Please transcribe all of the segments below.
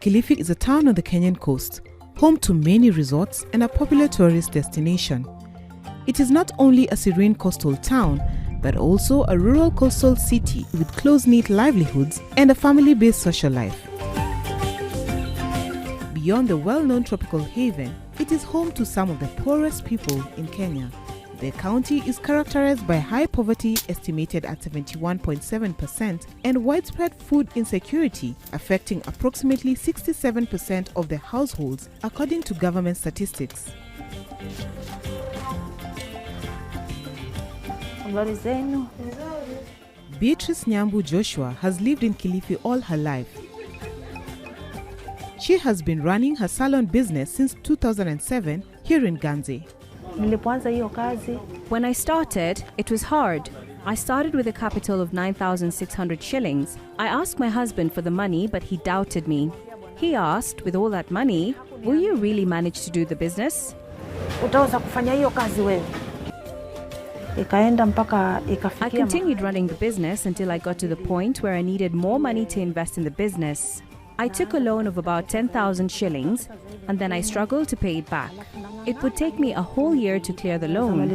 Kilifi is a town on the Kenyan coast, home to many resorts and a popular tourist destination. It is not only a serene coastal town, but also a rural coastal city with close-knit livelihoods and a family-based social life. Beyond the well-known tropical haven, it is home to some of the poorest people in Kenya. The county is characterized by high poverty, estimated at 71.7%, and widespread food insecurity, affecting approximately 67% of the households, according to government statistics. Beatrice Nyambu Joshua has lived in Kilifi all her life. She has been running her salon business since 2007 here in Ganze. When I started, it was hard. I started with a capital of 9,600 shillings. I asked my husband for the money, but he doubted me. He asked, with all that money, will you really manage to do the business? I continued running the business until I got to the point where I needed more money to invest in the business. I took a loan of about 10,000 shillings and then I struggled to pay it back. It would take me a whole year to clear the loan.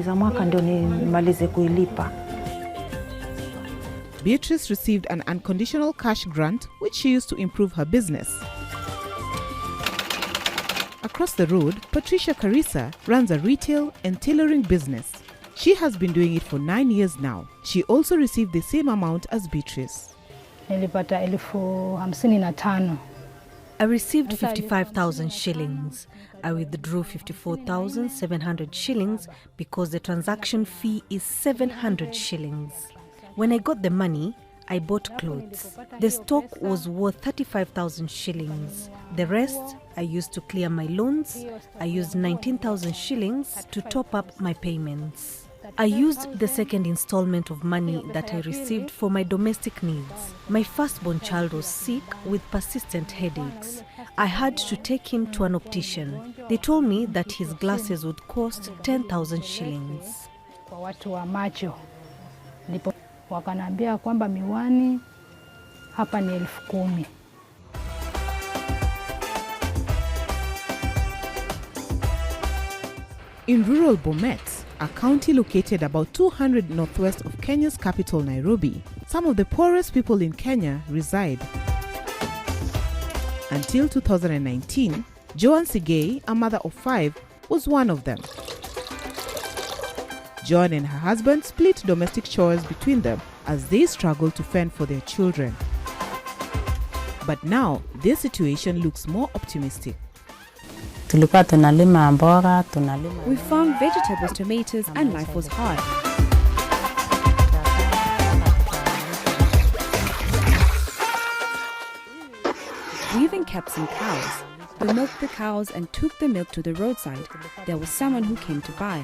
Beatrice received an unconditional cash grant which she used to improve her business. Across the road, Patricia Karisa runs a retail and tailoring business. She has been doing it for 9 years now. She also received the same amount as Beatrice. I received 55,000 shillings. I withdrew 54,700 shillings because the transaction fee is 700 shillings. When I got the money, I bought clothes. The stock was worth 35,000 shillings. The rest I used to clear my loans. I used 19,000 shillings to top up my payments. I used the second installment of money that I received for my domestic needs. My firstborn child was sick with persistent headaches. I had to take him to an optician. They told me that his glasses would cost 10,000 shillings. In rural Bomet, a county located about 200 northwest of Kenya's capital, Nairobi, some of the poorest people in Kenya reside. Until 2019, Joan Sigei, a mother of 5, was one of them. Joan and her husband split domestic chores between them as they struggled to fend for their children. But now, their situation looks more optimistic. We found vegetables, tomatoes, and life was hard. We even kept some cows. We milked the cows and took the milk to the roadside. There was someone who came to buy.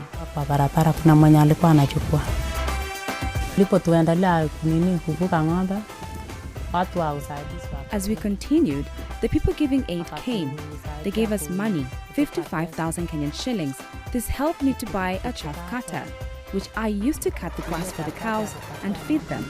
As we continued, the people giving aid came. They gave us money, 55,000 Kenyan shillings. This helped me to buy a chaff cutter, which I used to cut the grass for the cows and feed them.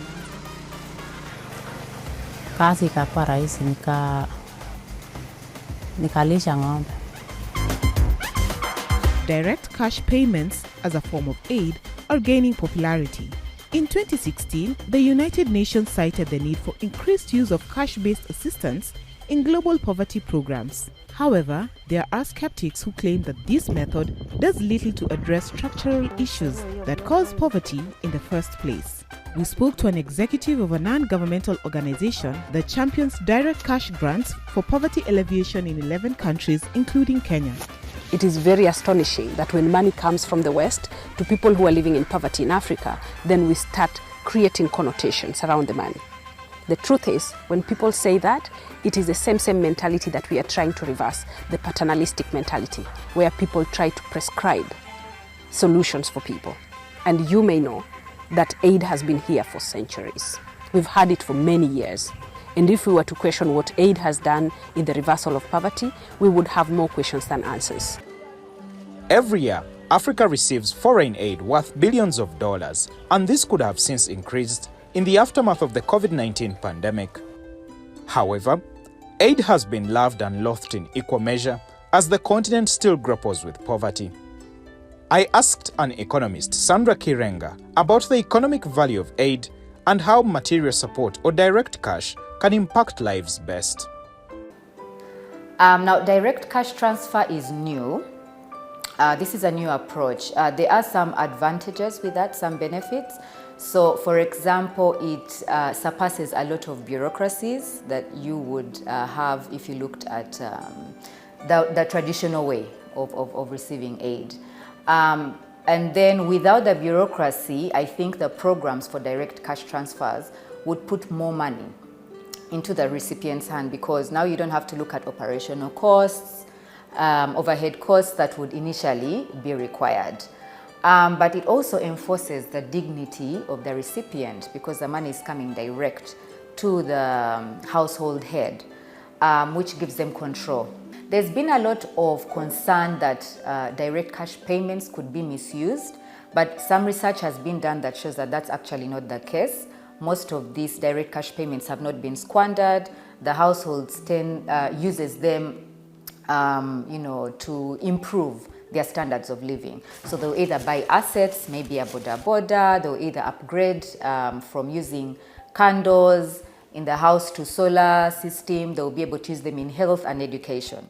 Direct cash payments as a form of aid are gaining popularity. In 2016, the United Nations cited the need for increased use of cash-based assistance in global poverty programs. However, there are skeptics who claim that this method does little to address structural issues that cause poverty in the first place. We spoke to an executive of a non-governmental organization that champions direct cash grants for poverty alleviation in 11 countries, including Kenya. It is very astonishing that when money comes from the West to people who are living in poverty in Africa, then we start creating connotations around the money. The truth is, when people say that, it is the same mentality that we are trying to reverse, the paternalistic mentality, where people try to prescribe solutions for people. And you may know that aid has been here for centuries. We've had it for many years. And if we were to question what aid has done in the reversal of poverty, we would have more questions than answers. Every year, Africa receives foreign aid worth billions of dollars, and this could have since increased in the aftermath of the COVID-19 pandemic. However, Aid has been loved and loathed in equal measure as the continent still grapples with poverty. I asked an economist, Sandra Kirenga, about the economic value of aid and how material support or direct cash can impact lives best. Now, direct cash transfer is new. This is a new approach. There are some advantages with that, some benefits. So, for example, it surpasses a lot of bureaucracies that you would have if you looked at the traditional way of receiving aid. And then without the bureaucracy, I think the programs for direct cash transfers would put more money into the recipient's hand, because now you don't have to look at operational costs, overhead costs that would initially be required. But it also enforces the dignity of the recipient, because the money is coming direct to the household head, which gives them control. There's been a lot of concern that direct cash payments could be misused, but some research has been done that shows that that's actually not the case. Most of these direct cash payments have not been squandered. The households uses them, to improve their standards of living. So they'll either buy assets, maybe a boda, they'll either upgrade from using candles in the house to solar system. They'll be able to use them in health and education.